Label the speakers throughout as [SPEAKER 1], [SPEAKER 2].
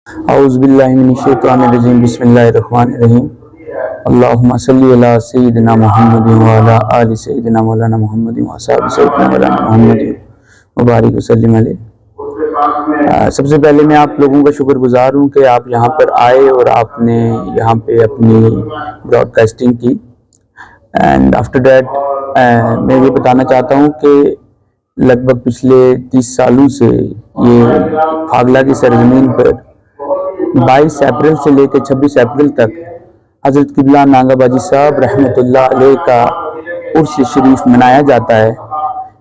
[SPEAKER 1] اعوذ باللہ من الشیطان الرجیم بسم اللہ الرحمن الرحیم اللہم صلی علی سیدنا محمد وعلی آل سیدنا مولانا محمد وصحبہ سیدنا مولانا محمد مبارک وسلم علیہ۔ سب سے پہلے میں آپ لوگوں کا شکر گزار ہوں کہ آپ یہاں پر آئے اور آپ نے یہاں پہ اپنی براڈ کاسٹنگ کی۔ اینڈ آفٹر دیٹ میں یہ بتانا چاہتا ہوں کہ لگ بھگ پچھلے 30 سالوں سے یہ پھاگلا کی سرزمین پر 22 اپریل سے لے کے 26 اپریل تک حضرت قبلہ نانگا باجی صاحب رحمۃ اللہ علیہ کا عرس شریف منایا جاتا ہے،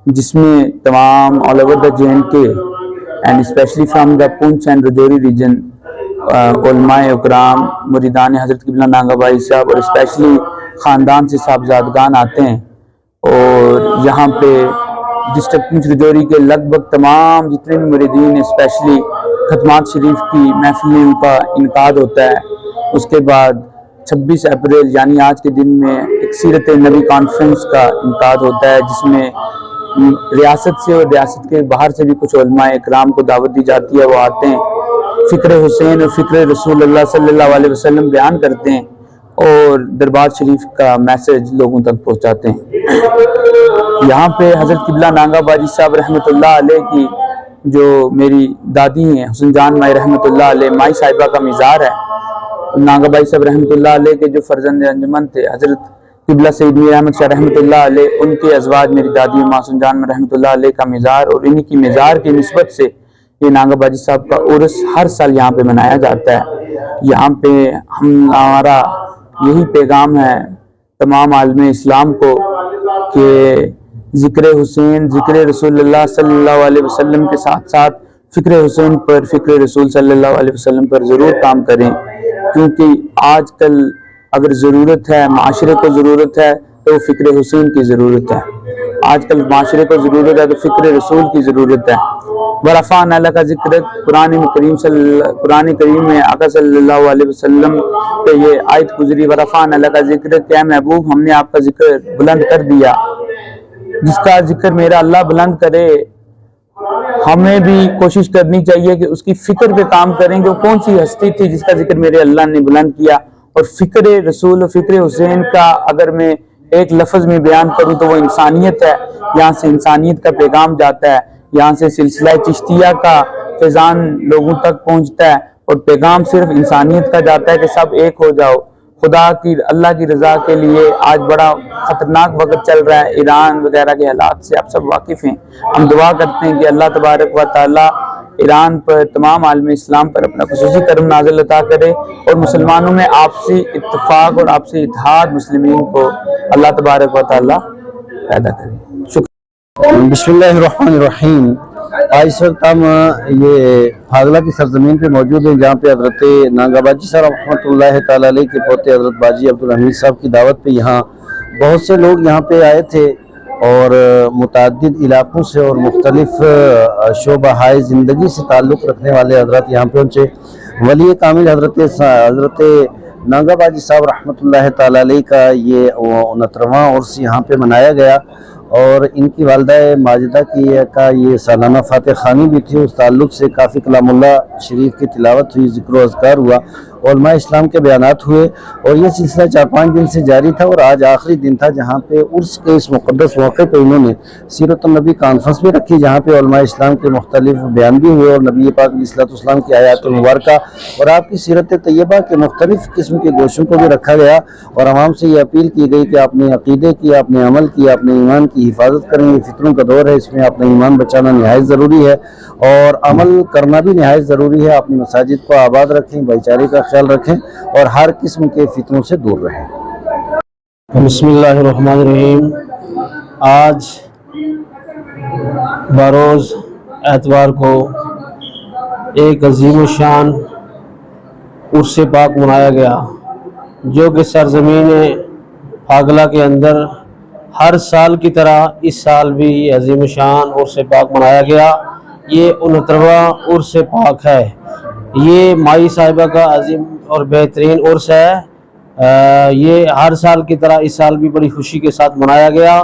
[SPEAKER 1] جس میں تمام all over the JNK and specially from the Poonch and Rajouri region علماء اکرام مریدان حضرت قبلہ نانگا باجی صاحب اور اسپیشلی خاندان سے صاحبزادگان آتے ہیں، اور یہاں پہ ڈسٹرکٹ پونچھ رجوری کے لگ بھگ تمام جتنے بھی مریدین اسپیشلی ختمات شریف کی محفلیں کا انعقاد ہوتا ہے۔ اس کے بعد 26 اپریل یعنی آج کے دن میں ایک سیرت نبی کانفرنس کا انعقاد ہوتا ہے، جس میں ریاست سے اور ریاست کے باہر سے بھی کچھ علماء اکرام کو دعوت دی جاتی ہے، وہ آتے ہیں، فکر حسین اور فکر رسول اللہ صلی اللہ علیہ وسلم بیان کرتے ہیں اور دربار شریف کا میسج لوگوں تک پہنچاتے ہیں۔ یہاں پہ حضرت قبلہ نانگا باجی صاحب رحمۃ اللہ علیہ کی جو میری دادی ہیں حسن جان مائی رحمۃ اللہ علیہ، مائی صاحبہ کا مزار ہے۔ نانگا بائی صاحب رحمۃ اللہ علیہ کے جو فرزند انجمن تھے حضرت قبلہ سید میر احمد شاہ رحمۃ اللہ علیہ، ان کے ازواج میری دادی ماں حسن جان رحمۃ اللہ علیہ کا مزار، اور انہی کی مزار کی نسبت سے یہ نانگا باجی صاحب کا عرس ہر سال یہاں پہ منایا جاتا ہے۔ یہاں پہ ہمارا یہی پیغام ہے تمام عالم اسلام کو کہ ذکر حسین، ذکر رسول اللہ صلی اللہ علیہ وسلم کے ساتھ ساتھ فکر حسین پر، فکر رسول صلی اللہ علیہ وسلم پر ضرور کام کریں، کیونکہ آج کل اگر ضرورت ہے، معاشرے کو ضرورت ہے تو فکر حسین کی ضرورت ہے، آج کل معاشرے کو ضرورت ہے تو فکر رسول کی ضرورت ہے۔ ورفعنا لک ذکرک، قرآن کریم میں آقا صلی اللہ علیہ وسلم پہ یہ آیت گزری، ورفعنا لک ذکرک، کہ محبوب ہم نے آپ کا ذکر بلند کر دیا۔ جس کا ذکر میرا اللہ بلند کرے، ہمیں بھی کوشش کرنی چاہیے کہ اس کی فکر پہ کام کریں کہ وہ کون سی ہستی تھی جس کا ذکر میرے اللہ نے بلند کیا۔ اور فکر رسول و فکر حسین کا اگر میں ایک لفظ میں بیان کروں تو وہ انسانیت ہے۔ یہاں سے انسانیت کا پیغام جاتا ہے، یہاں سے سلسلہ چشتیہ کا فیضان لوگوں تک پہنچتا ہے، اور پیغام صرف انسانیت کا جاتا ہے کہ سب ایک ہو جاؤ خدا کی، اللہ کی رضا کے لیے۔ آج بڑا خطرناک وقت چل رہا ہے، ایران وغیرہ کے حالات سے آپ سب واقف ہیں۔ ہم دعا کرتے ہیں کہ اللہ تبارک و تعالی ایران پر، تمام عالم اسلام پر اپنا خصوصی کرم نازل عطا کرے، اور مسلمانوں میں آپسی اتفاق اور آپسی اتحاد مسلمین کو اللہ تبارک و تعالی پیدا کرے۔ شکریہ۔
[SPEAKER 2] بسم اللہ الرحمن الرحیم۔ آج اس وقت ہم یہ پھاگلا کی سرزمین پہ موجود ہیں، جہاں پہ حضرت نانگا باجی صاحب رحمۃ اللہ تعالی علیہ کے پوتے حضرت باجی عبدالحمید صاحب کی دعوت پہ یہاں بہت سے لوگ یہاں پہ آئے تھے، اور متعدد علاقوں سے اور مختلف شعبہ زندگی سے تعلق رکھنے والے حضرات یہاں پہنچے۔ ولی کامل حضرت نانگا باجی صاحب رحمۃ اللہ تعالی علیہ کا یہ 69واں عرس یہاں پہ منایا گیا، اور ان کی والدہ ماجدہ کا یہ سالانہ فاتح خوانی بھی تھی۔ اس تعلق سے کافی کلام اللہ شریف کی تلاوت ہوئی، ذکر و اذکار ہوا، علماء اسلام کے بیانات ہوئے، اور یہ سلسلہ 4-5 دن سے جاری تھا، اور آج آخری دن تھا جہاں پہ عرس کے اس مقدس موقع پہ انہوں نے سیرت النبی کانفرنس بھی رکھی، جہاں پہ علماء اسلام کے مختلف بیان بھی ہوئے، اور نبی پاک علیہ الصلوۃ والسلام کی آیات المبارکہ اور آپ کی سیرت طیبہ کے مختلف قسم کے گوشوں کو بھی رکھا گیا، اور عوام سے یہ اپیل کی گئی کہ اپنے عقیدے کی، اپنے عمل کی، اپنے ایمان کی حفاظت کریں۔ یہ فتنوں کا دور ہے، اس میں اپنا ایمان بچانا نہایت ضروری ہے، اور عمل کرنا بھی نہایت ضروری ہے۔ اپنی مساجد کو آباد رکھیں، بھائی چارے کا خیال رکھیں، اور ہر قسم کے فتنوں سے دور رہیں۔
[SPEAKER 3] بسم اللہ الرحمن الرحیم۔ آج بروز اتوار کو ایک عظیم الشان عرس پاک منایا گیا، جو کہ سرزمین پھاگلا کے اندر ہر سال کی طرح اس سال بھی عظیم الشان عرس پاک منایا گیا۔ یہ 69واں عرس پاک ہے۔ یہ مائی صاحبہ کا عظیم اور بہترین عرس ہے۔ یہ ہر سال کی طرح اس سال بھی بڑی خوشی کے ساتھ منایا گیا،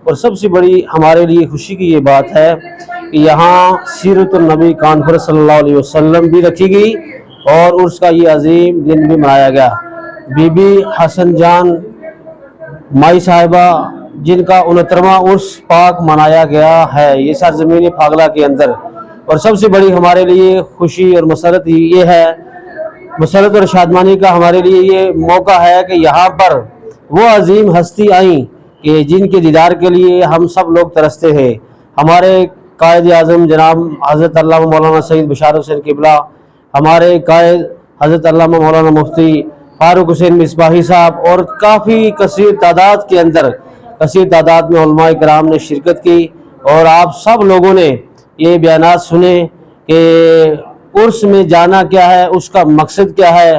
[SPEAKER 3] اور سب سے بڑی ہمارے لیے خوشی کی یہ بات ہے کہ یہاں سیرت النبی کانفرنس صلی اللہ علیہ وسلم بھی رکھی گئی، اور عرس کا یہ عظیم دن بھی منایا گیا۔ بی بی حسن جان مائی صاحبہ جن کا 69واں عرس پاک منایا گیا ہے یہ سرزمین پھاگلا کے اندر، اور سب سے بڑی ہمارے لیے خوشی اور مسرت یہ ہے، مسرت اور شادمانی کا ہمارے لیے یہ موقع ہے کہ یہاں پر وہ عظیم ہستی آئیں کہ جن کے دیدار کے لیے ہم سب لوگ ترستے ہیں۔ ہمارے قائد اعظم جناب حضرت علامہ مولانا سید بشار حسین قبلہ، ہمارے قائد حضرت علامہ مولانا مفتی فاروق حسین مصباحی صاحب، اور کافی کثیر تعداد میں علماء کرام نے شرکت کی، اور آپ سب لوگوں نے یہ بیانات سنے کہ عرس میں جانا کیا ہے، اس کا مقصد کیا ہے۔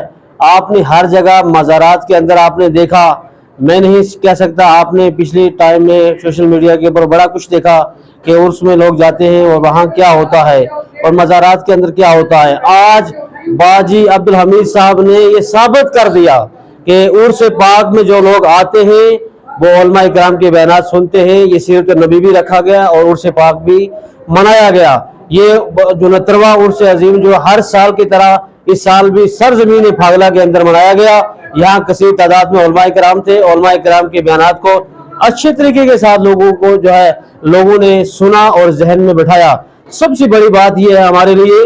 [SPEAKER 3] آپ نے ہر جگہ مزارات کے اندر آپ نے دیکھا، میں نہیں کہہ سکتا، آپ نے پچھلی ٹائم میں سوشل میڈیا کے اوپر بڑا کچھ دیکھا کہ عرس میں لوگ جاتے ہیں اور وہاں کیا ہوتا ہے اور مزارات کے اندر کیا ہوتا ہے۔ آج باجی عبدالحمید صاحب نے یہ ثابت کر دیا کہ عرس پاک میں جو لوگ آتے ہیں وہ علماء کرام کے بیانات سنتے ہیں، یہ سیرت نبی بھی رکھا گیا اور عرس پاک بھی منایا گیا۔ یہ جو 69واں عرس عظیم جو ہر سال کی طرح اس سال بھی سرزمین پھاگلا کے اندر منایا گیا، یہاں کثیر تعداد میں علماء کرام تھے، علماء کرام کے بیانات کو اچھے طریقے کے ساتھ لوگوں نے سنا اور ذہن میں بٹھایا۔ سب سے بڑی بات یہ ہے ہمارے لیے،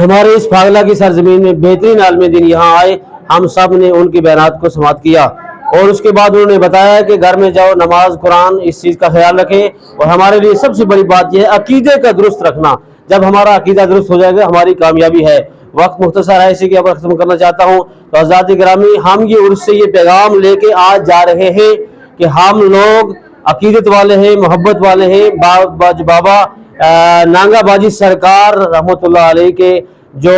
[SPEAKER 3] ہمارے اس پھاگلا کی سرزمین میں بہترین عالم دین یہاں آئے، ہم سب نے ان کے بیانات کو سماعت کیا، اور اس کے بعد انہوں نے بتایا کہ گھر میں جاؤ نماز قرآن اس چیز کا خیال رکھیں، اور ہمارے لیے سب سے بڑی بات یہ ہے عقیدے کا درست رکھنا۔ جب ہمارا عقیدہ درست ہو جائے گا ہماری کامیابی ہے۔ وقت مختصر ہے، اسی کے اوپر ختم کرنا چاہتا ہوں۔ تو حضرات گرامی، ہم یہ عرس سے یہ پیغام لے کے آج جا رہے ہیں کہ ہم لوگ عقیدت والے ہیں، محبت والے ہیں۔ بابا نانگا باجی سرکار رحمۃ اللہ علیہ کے جو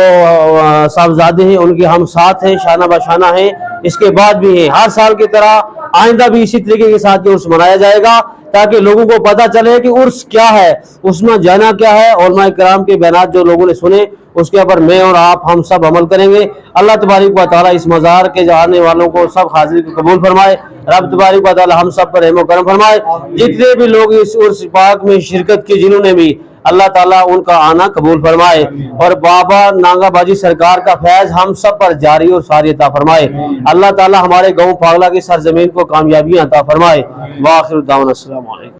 [SPEAKER 3] صاحبزادے ہیں ان کے ہم ساتھ ہیں، شانہ بشانہ ہیں، اس کے بعد بھی ہیں۔ ہر سال کی طرح آئندہ بھی اسی طریقے کے ساتھ یہ عرس منایا جائے گا تاکہ لوگوں کو پتہ چلے کہ عرس کیا ہے، اس میں جانا کیا ہے۔ علماء کرام کے بیانات جو لوگوں نے سنے اس کے اوپر میں اور آپ ہم سب عمل کریں گے۔ اللہ تبارک و تعالیٰ اس مزار کے جانے والوں کو سب حاضری کو قبول فرمائے۔ رب تبارک و تعالیٰ ہم سب پر رحم و کرم فرمائے۔ جتنے بھی لوگ اس عرس پاک میں شرکت کی جنہوں نے بھی، اللہ تعالیٰ ان کا آنا قبول فرمائے، اور بابا نانگا باجی سرکار کا فیض ہم سب پر جاری اور ساری عطا فرمائے۔ اللہ تعالیٰ ہمارے گاؤں پھاگلا کی سرزمین کو کامیابیاں عطا فرمائے۔ وآخر دعوانا السلام علیکم۔